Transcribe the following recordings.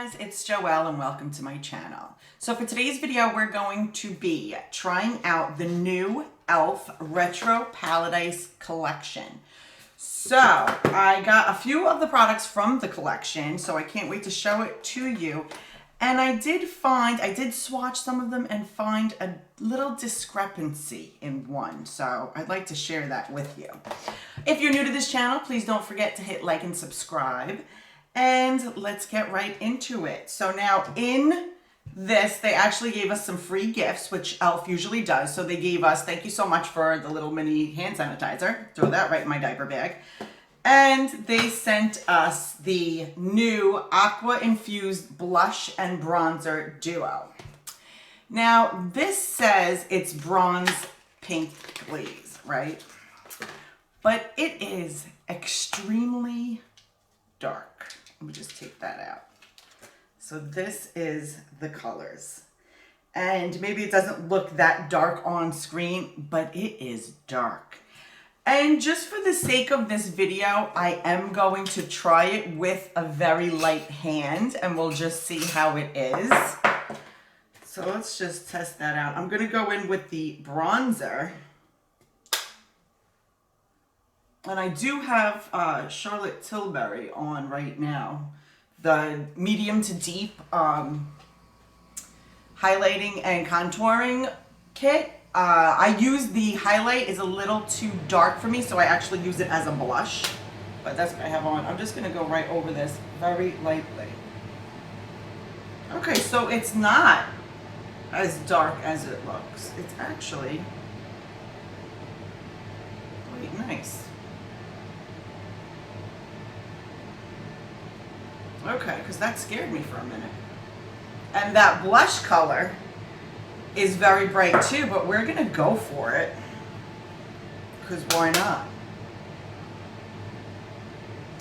guys, it's Joelle and welcome to my channel. So for today's video, we're going to be trying out the new e.l.f. Retro Paradise collection. So I got a few of the products from the collection, so I can't wait to show it to you. And I did swatch some of them and find a little discrepancy in one. So I'd like to share that with you. If you're new to this channel, please don't forget to hit like and subscribe. And let's get right into it. So now in this, they actually gave us some free gifts, which e.l.f. usually does. So they gave us, thank you so much for the little mini hand sanitizer. Throw that right in my diaper bag. And they sent us the new Aqua Infused Blush and Bronzer Duo. Now this says it's bronze pink glaze, right? But it is extremely dark. Let me just take that out. So this is the colors. And maybe it doesn't look that dark on screen, but it is dark. And just for the sake of this video, I am going to try it with a very light hand and we'll just see how it is. So let's just test that out. I'm gonna go in with the bronzer. And I do have Charlotte Tilbury on right now. The medium to deep highlighting and contouring kit. I use the highlight is a little too dark for me, so I actually use it as a blush. But that's what I have on. I'm just going to go right over this very lightly. Okay, so it's not as dark as it looks. It's actually quite nice. Okay, because that scared me for a minute. And that blush color is very bright too, but we're gonna go for it. Because why not?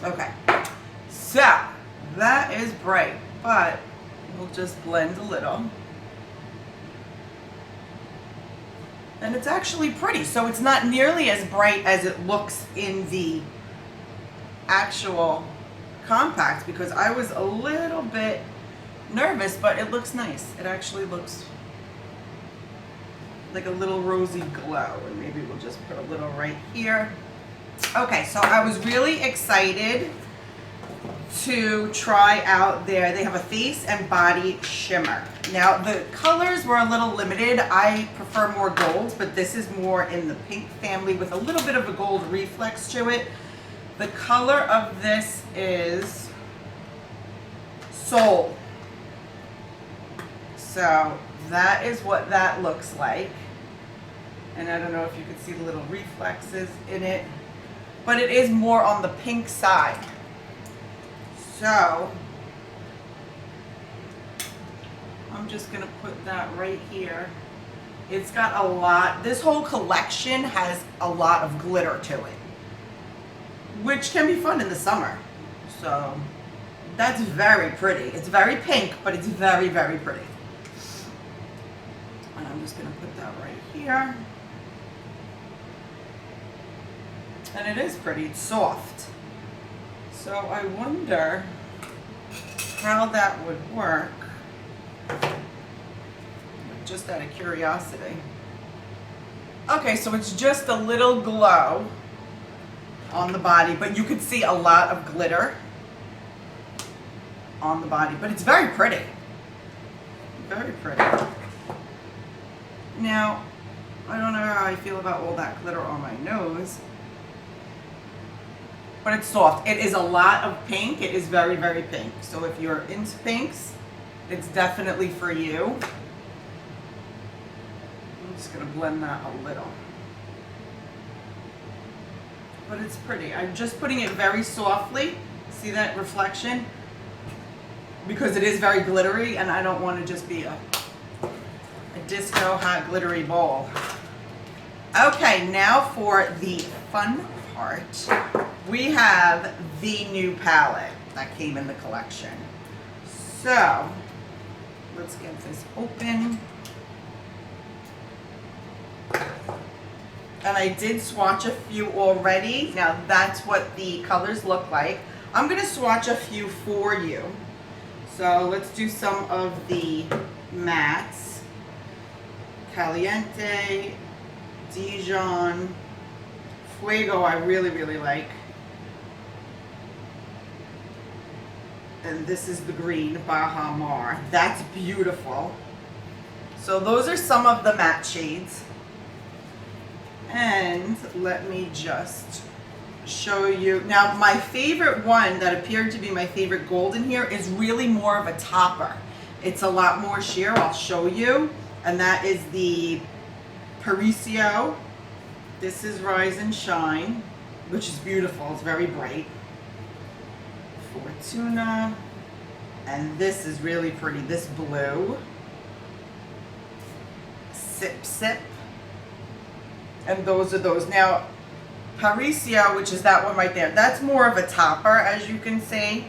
Okay, so that is bright, but we'll just blend a little. And it's actually pretty, so it's not nearly as bright as it looks in the actual compact, because I was a little bit nervous, but it looks nice. It actually looks like a little rosy glow, and maybe we'll just put a little right here. Okay, so I was really excited to try out they have a face and body shimmer. Now the colors were a little limited. I prefer more golds, but this is more in the pink family with a little bit of a gold reflex to it. The color of this is Soul. So that is what that looks like. And I don't know if you can see the little reflexes in it, but it is more on the pink side. So I'm just gonna put that right here. It's got a lot, this whole collection has a lot of glitter to it, which can be fun in the summer. So that's very pretty. It's very pink, but it's very, very pretty. And I'm just gonna put that right here. And it is pretty, it's soft. So I wonder how that would work, just out of curiosity. Okay, so it's just a little glow on the body, but you could see a lot of glitter on the body, but it's very pretty. Very pretty. Now, I don't know how I feel about all that glitter on my nose, but it's soft. It is a lot of pink. It is very, very pink. So if you're into pinks, it's definitely for you. I'm just gonna blend that a little. But it's pretty. I'm just putting it very softly. See that reflection? Because it is very glittery and I don't want to just be a disco hot glittery ball. Okay, now for the fun part. We have the new palette that came in the collection. So let's get this open. And I did swatch a few already. Now that's what the colors look like. I'm gonna swatch a few for you. So let's do some of the mattes. Caliente, Dijon, Fuego I really, really like. And this is the green, Baha Mar. That's beautiful. So those are some of the matte shades. And let me just show you. Now my favorite one that appeared to be my favorite gold in here is really more of a topper. It's a lot more sheer, I'll show you. And that is the Paricio. This is Rise and Shine, which is beautiful, it's very bright. Fortuna. And this is really pretty, this blue. Sip Sip. And those are those. Now, Paricio, which is that one right there, that's more of a topper, as you can see.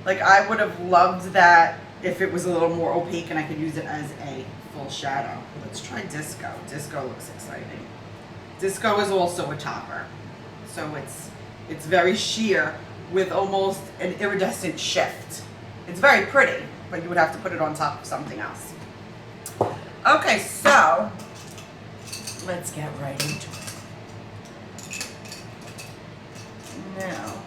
Like, I would have loved that if it was a little more opaque and I could use it as a full shadow. Let's try Disco. Disco looks exciting. Disco is also a topper. So it's very sheer with almost an iridescent shift. It's very pretty, but you would have to put it on top of something else. Okay, so let's get right into it. Now,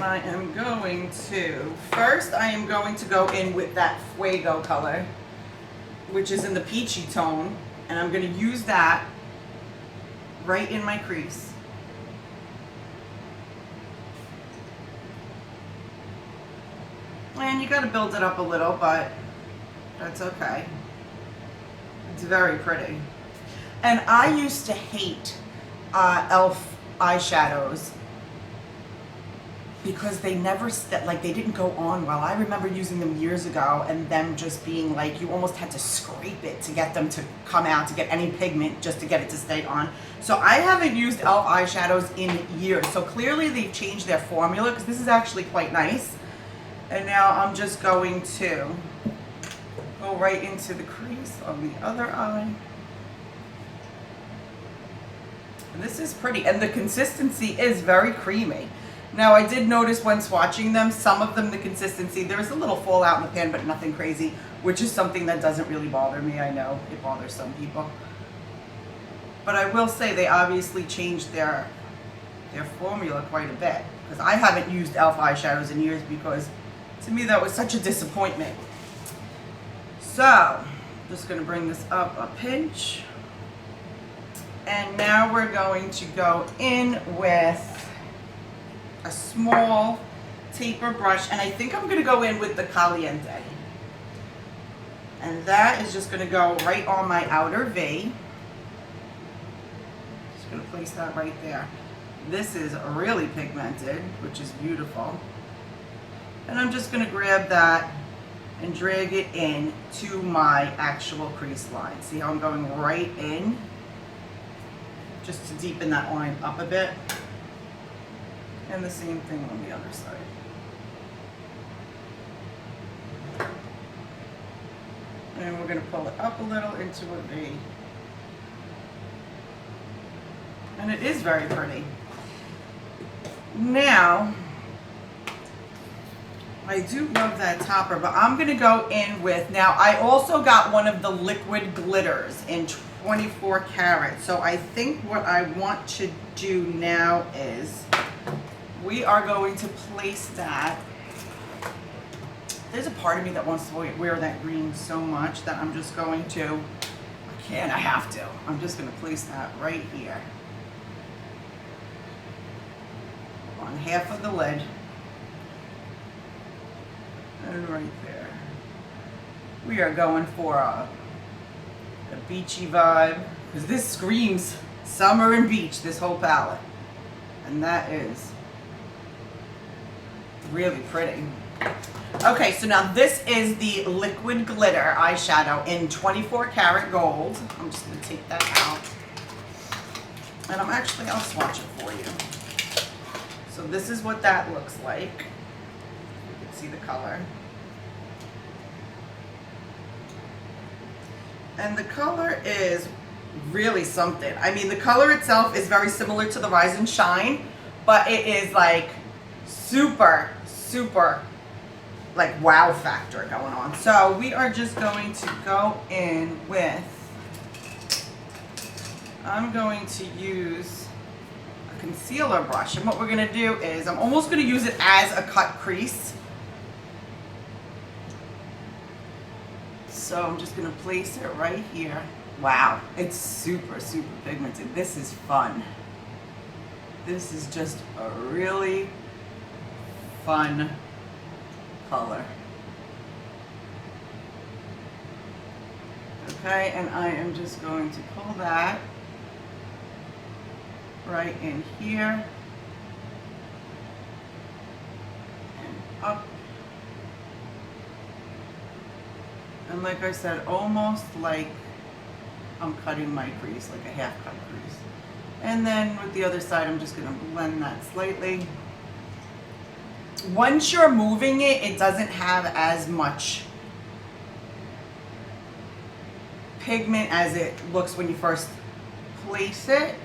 I am going to, first I am going to go in with that Fuego color, which is in the peachy tone, and I'm going to use that right in my crease. And you got to build it up a little, but that's okay. It's very pretty. And I used to hate e.l.f. eyeshadows because they never, they didn't go on well. I remember using them years ago and them just being like, you almost had to scrape it to get them to come out, to get any pigment, just to get it to stay on. So I haven't used e.l.f. eyeshadows in years. So clearly they've changed their formula, because this is actually quite nice. And now I'm just going to go right into the crease on the other eye. And this is pretty, and the consistency is very creamy. Now I did notice when swatching them, some of them, the consistency, there is a little fallout in the pan, but nothing crazy, which is something that doesn't really bother me. I know it bothers some people. But I will say they obviously changed their formula quite a bit, because I haven't used e.l.f. eyeshadows in years, because to me that was such a disappointment. So, I'm just going to bring this up a pinch. And now we're going to go in with a small taper brush, and I think I'm going to go in with the Caliente. And that is just going to go right on my outer V. Just going to place that right there. This is really pigmented, which is beautiful. And I'm just going to grab that and drag it in to my actual crease line. See how I'm going right in? Just to deepen that line up a bit. And the same thing on the other side. And we're going to pull it up a little into a V. And it is very pretty. Now, I do love that topper, but I'm going to go in with, now I also got one of the liquid glitters in 24 karat. So I think what I want to do now is we are going to place that. There's a part of me that wants to wear that green so much that I'm just going to, I have to. I'm just going to place that right here on half of the lid. And right there. We are going for a beachy vibe, because this screams summer and beach, this whole palette. And that is really pretty. Okay, so now this is the liquid glitter eyeshadow in 24 karat gold. I'm just going to take that out. And I'll swatch it for you. So this is what that looks like. You can see the color. And the color is really something. I mean, the color itself is very similar to the Rise and Shine, but it is like super super like wow factor going on. So we are just going to go in with, I'm going to use a concealer brush, and what we're going to do is I'm almost going to use it as a cut crease. So I'm just going to place it right here. Wow, it's super, super pigmented. This is fun. This is just a really fun color. Okay, and I am just going to pull that right in here and up. And like I said, almost like I'm cutting my crease, like a half cut crease. And then with the other side, I'm just gonna blend that slightly. Once you're moving it, it doesn't have as much pigment as it looks when you first place it.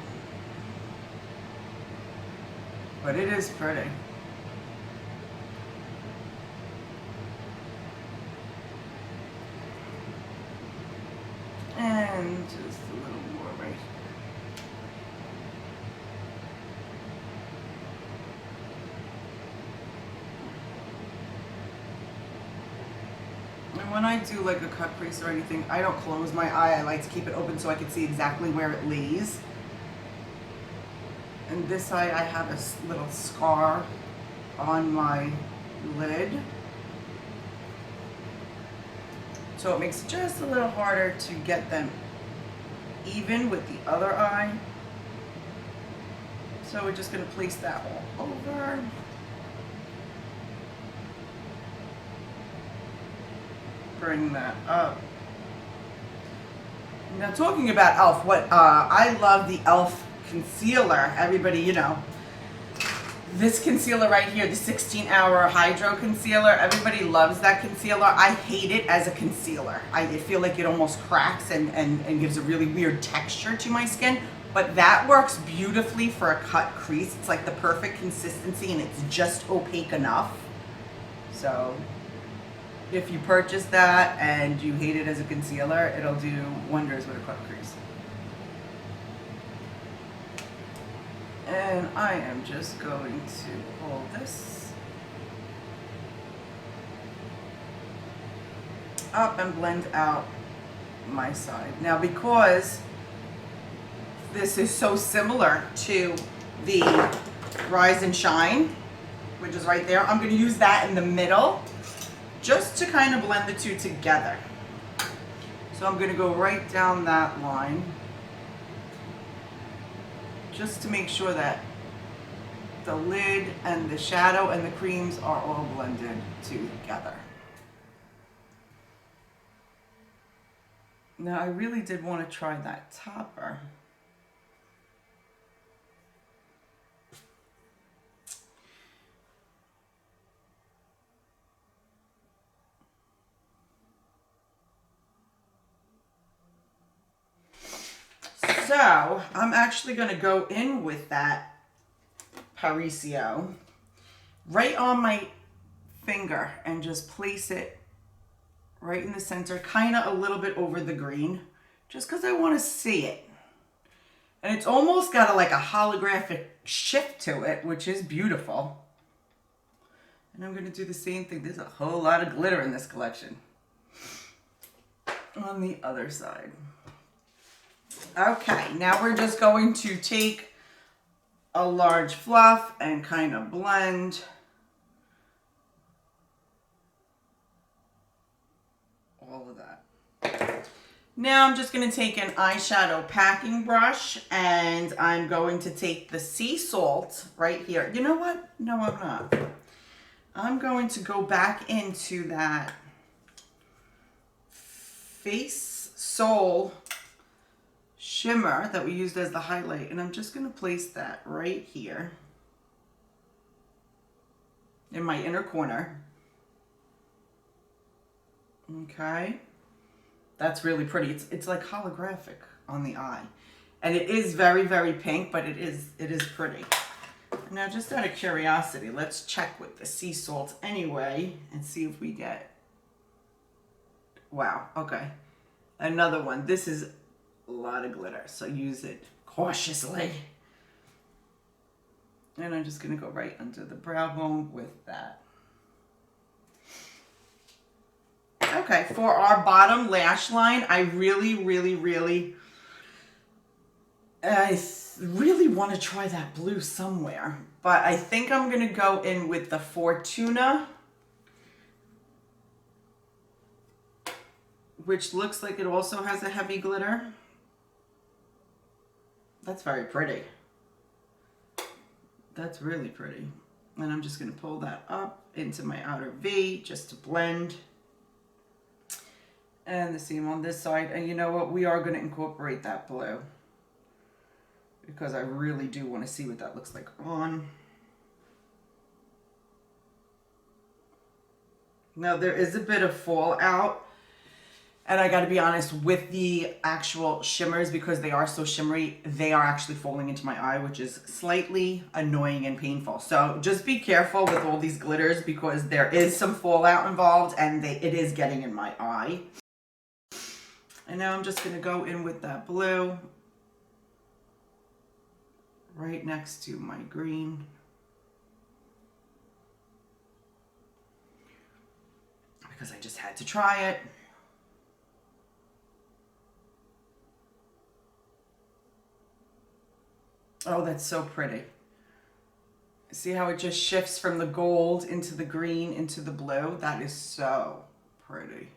But it is pretty. And just a little more right here. And when I do like a cut crease or anything, I don't close my eye. I like to keep it open so I can see exactly where it lays. And this eye, I have a little scar on my lid. So it makes it just a little harder to get them even with the other eye. So we're just going to place that all over. Bring that up. Now talking about e.l.f., what I love the e.l.f. concealer. Everybody, you know, this concealer right here, the 16-hour hydro concealer, everybody loves that concealer. I hate it as a concealer. I feel like it almost cracks and gives a really weird texture to my skin, but that works beautifully for a cut crease. It's like the perfect consistency and it's just opaque enough. So if you purchase that and you hate it as a concealer, it'll do wonders with a cut crease. And I am just going to pull this up and blend out my side. Now, because this is so similar to the Rise and Shine, which is right there, I'm going to use that in the middle just to kind of blend the two together. So I'm going to go right down that line, just to make sure that the lid and the shadow and the creams are all blended together. Now I really did want to try that topper. So I'm actually going to go in with that Parisio right on my finger and just place it right in the center, kind of a little bit over the green, just because I want to see it. And it's almost got like a holographic shift to it, which is beautiful. And I'm going to do the same thing. There's a whole lot of glitter in this collection. On the other side. Okay, now we're just going to take a large fluff and kind of blend all of that. Now I'm just going to take an eyeshadow packing brush and I'm going to take the sea salt right here. You know what? No, I'm not. I'm going to go back into that Face Soul shimmer that we used as the highlight, and I'm just going to place that right here in my inner corner. Okay, that's really pretty. It's like holographic on the eye, and it is very, very pink, but it is pretty. Now, just out of curiosity, let's check with the sea salt anyway and see if we get, wow, okay. Another one. This is a lot of glitter, so use it cautiously. And I'm just gonna go right under the brow bone with that. Okay, for our bottom lash line, I really want to try that blue somewhere, but I think I'm going to go in with the Fortuna, which looks like it also has a heavy glitter. That's very pretty. That's really pretty. And I'm just going to pull that up into my outer V just to blend. And the same on this side. And you know what? We are going to incorporate that blue, because I really do want to see what that looks like on. Now, there is a bit of fallout, and I got to be honest, with the actual shimmers, because they are so shimmery, they are actually falling into my eye, which is slightly annoying and painful. So just be careful with all these glitters, because there is some fallout involved, and it is getting in my eye. And now I'm just going to go in with that blue right next to my green. Because I just had to try it. Oh, that's so pretty. See how it just shifts from the gold into the green into the blue? That is so pretty.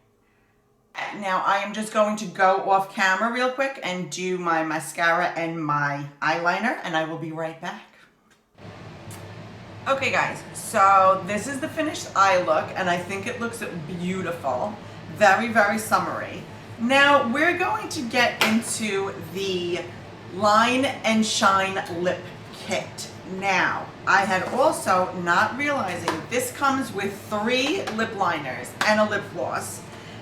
Now I am just going to go off camera real quick and do my mascara and my eyeliner, and I will be right back. Okay guys, so this is the finished eye look, and I think it looks beautiful. Very summery. Now we're going to get into the Line and Shine lip kit. Now, I had also not realizing this comes with 3 lip liners and a lip gloss.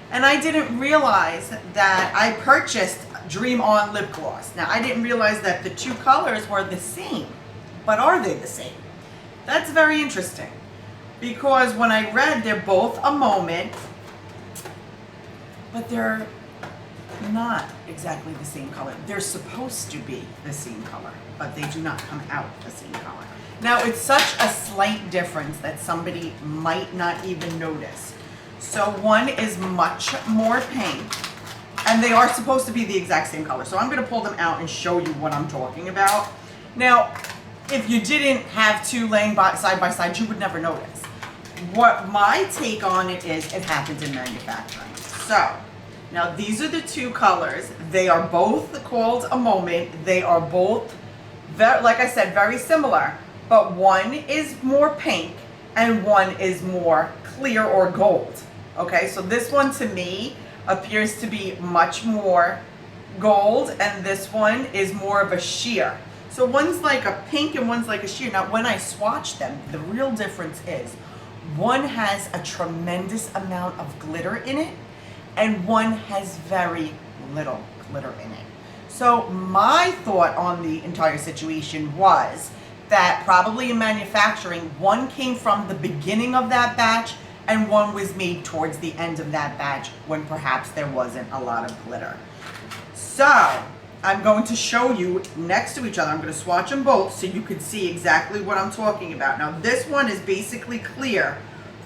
And I didn't realize that I purchased Dream On lip gloss. Now, I didn't realize that the 2 colors were the same. But are they the same? That's very interesting. Because when I read, they're both a moment, but they're not exactly the same color. They're supposed to be the same color, but they do not come out the same color. Now, it's such a slight difference that somebody might not even notice. So one is much more pink, and they are supposed to be the exact same color. So I'm going to pull them out and show you what I'm talking about. Now, if you didn't have 2 laying side by side, you would never notice. What my take on it is, it happens in manufacturing. So, now these are the 2 colors. They are both called a moment. They are both, like I said, very similar. But one is more pink and one is more clear or gold. Okay, so this one to me appears to be much more gold, and this one is more of a sheer. So one's like a pink and one's like a sheer. Now when I swatch them, the real difference is one has a tremendous amount of glitter in it, and one has very little glitter in it. So my thought on the entire situation was that probably in manufacturing, one came from the beginning of that batch and one was made towards the end of that batch when perhaps there wasn't a lot of glitter. So I'm going to show you next to each other. I'm going to swatch them both so you can see exactly what I'm talking about. Now this one is basically clear.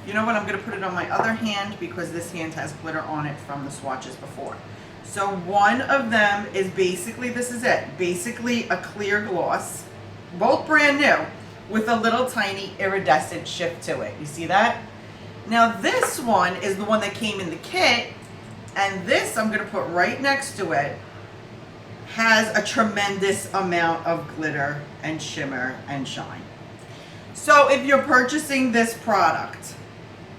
You know what, I'm going to put it on my other hand because this hand has glitter on it from the swatches before. So one of them is basically, this is it, basically a clear gloss, both brand new, with a little tiny iridescent shift to it. You see that? Now this one is the one that came in the kit, and this I'm going to put right next to it, has a tremendous amount of glitter and shimmer and shine. So if you're purchasing this product,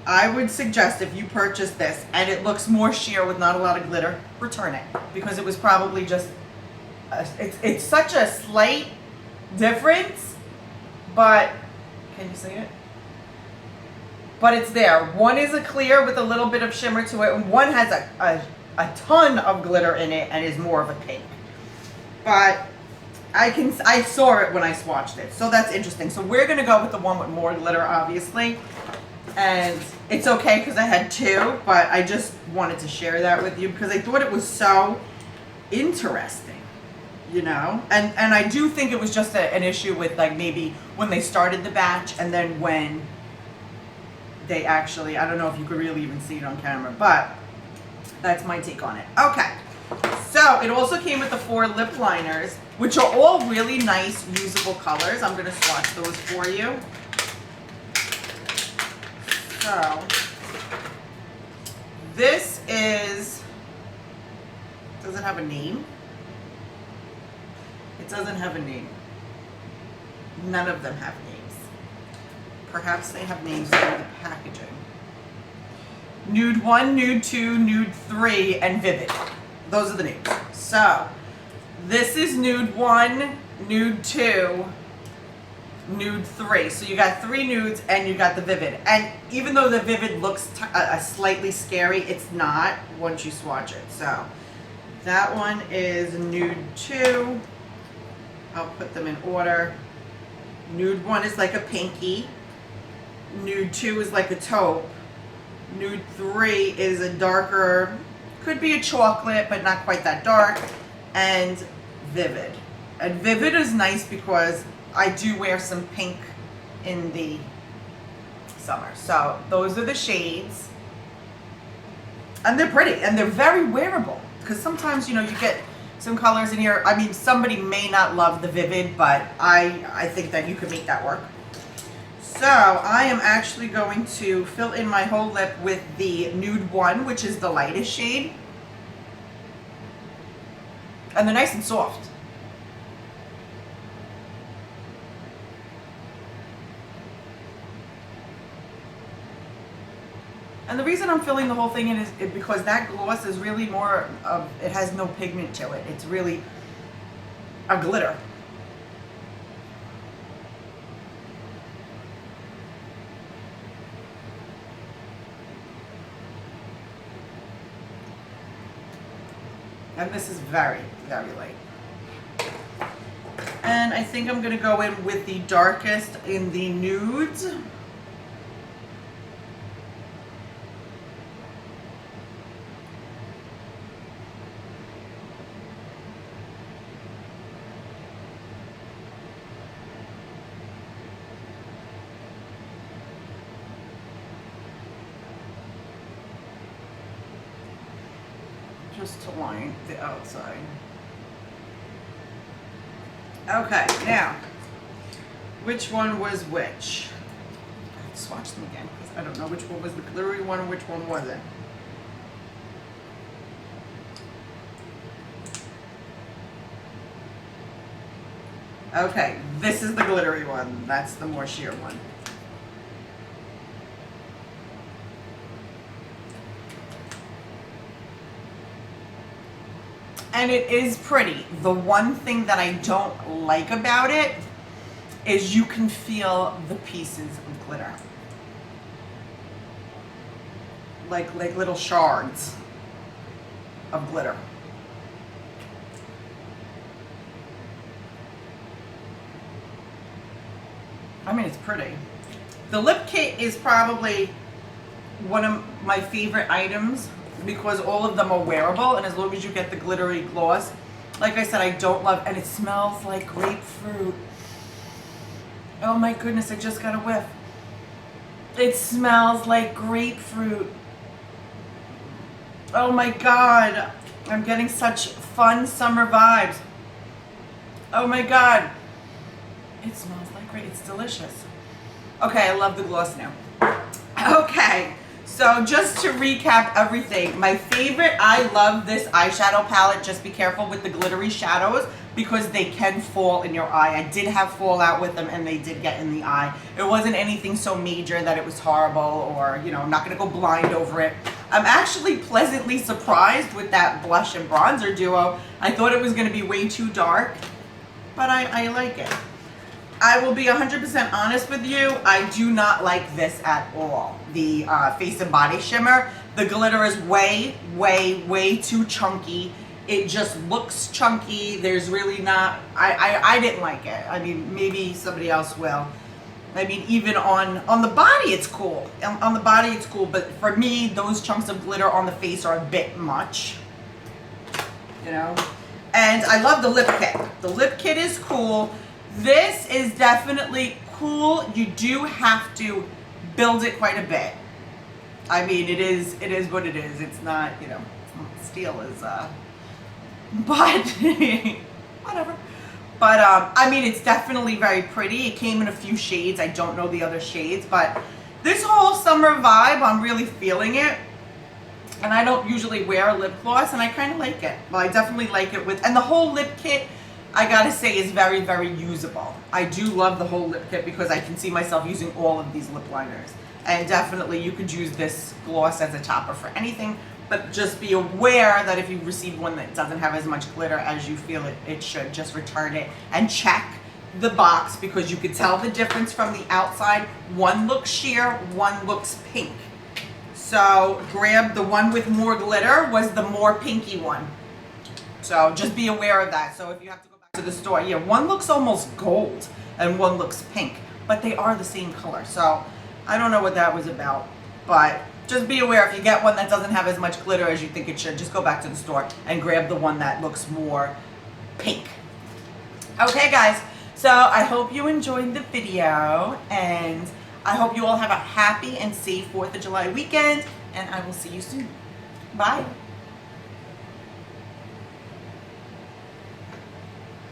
I would suggest if you purchase this and it looks more sheer with not a lot of glitter, return it, because it was probably just, it's such a slight difference, but, can you see it? But it's there. One is a clear with a little bit of shimmer to it, and one has a ton of glitter in it and is more of a pink. But I saw it when I swatched it, so that's interesting. So we're gonna go with the one with more glitter, obviously, and it's okay because I had two, but I just wanted to share that with you because I thought it was so interesting, you know. And I do think it was just an issue with like maybe when they started the batch and then when they actually, I don't know if you could really even see it on camera, but that's my take on it. Okay, so it also came with the 4 lip liners, which are all really nice usable colors. I'm gonna swatch those for you. So this is, does it have a name? It doesn't have a name. None of them have names. Perhaps they have names for the packaging. Nude 1, Nude 2, Nude 3, and Vivid. Those are the names. So this is Nude 1, Nude 2, Nude 3. So you got 3 nudes and you got the Vivid. And even though the Vivid looks slightly scary, it's not once you swatch it. So that one is Nude 2. I'll put them in order. Nude 1 is like a pinky. Nude 2 is like a taupe. Nude 3 is a darker, could be a chocolate, but not quite that dark. And Vivid. And Vivid is nice because I do wear some pink in the summer. So those are the shades. And they're pretty and they're very wearable. Because sometimes, you know, you get some colors in here. I mean, somebody may not love the Vivid, but I think that you could make that work. So I am actually going to fill in my whole lip with the Nude 1, which is the lightest shade. And they're nice and soft. And the reason I'm filling the whole thing in is because that gloss is really more of, it has no pigment to it. It's really a glitter. And this is very, very light. And I think I'm going to go in with the darkest in the nudes. Just to line the outside. Okay, now, which one was which? I have to swatch them again because I don't know which one was the glittery one and which one wasn't. Okay, this is the glittery one. That's the more sheer one. And it is pretty. The one thing that I don't like about it is you can feel the pieces of glitter. Like little shards of glitter. I mean, it's pretty. The lip kit is probably one of my favorite items because all of them are wearable, and as long as you get the glittery gloss, like I said, I don't love, and it smells like grapefruit. Oh my goodness, I just got a whiff. It smells like grapefruit. Oh my God, I'm getting such fun summer vibes. Oh my God, it smells like great, it's delicious. Okay, I love the gloss now. Okay. So just to recap everything, my favorite, I love this eyeshadow palette. Just be careful with the glittery shadows because they can fall in your eye. I did have fallout with them and they did get in the eye. It wasn't anything so major that it was horrible or, you know, I'm not going to go blind over it. I'm actually pleasantly surprised with that blush and bronzer duo. I thought it was going to be way too dark, but I like it. I will be 100% honest with you. I do not like this at all. The Face and Body Shimmer. The glitter is way, way, way too chunky. It just looks chunky. There's really not, I didn't like it. I mean, maybe somebody else will. I mean, even on the body, it's cool. On the body, it's cool. But for me, those chunks of glitter on the face are a bit much. You know? And I love the lip kit. The lip kit is cool. This is definitely cool. You do have to build it quite a bit. I mean, it is what it is. It's not, you know, steel is, but whatever. But I mean, it's definitely very pretty. It came in a few shades. I don't know the other shades, but this whole summer vibe, I'm really feeling it. And I don't usually wear lip gloss, and I kind of like it. Well, I definitely like it with, and the whole lip kit, I gotta say, is very, very usable. I do love the whole lip kit because I can see myself using all of these lip liners. And definitely you could use this gloss as a topper for anything, but just be aware that if you receive one that doesn't have as much glitter as you feel it should, just return it and check the box, because you could tell the difference from the outside. One looks sheer, one looks pink. So grab the one with more glitter, was the more pinky one. So just be aware of that. So if you have to go back to the store, yeah, one looks almost gold and one looks pink, but they are the same color. So I don't know what that was about, but just be aware if you get one that doesn't have as much glitter as you think it should, just go back to the store and grab the one that looks more pink. Okay guys, so I hope you enjoyed the video, and I hope you all have a happy and safe 4th of July weekend, and I will see you soon. Bye.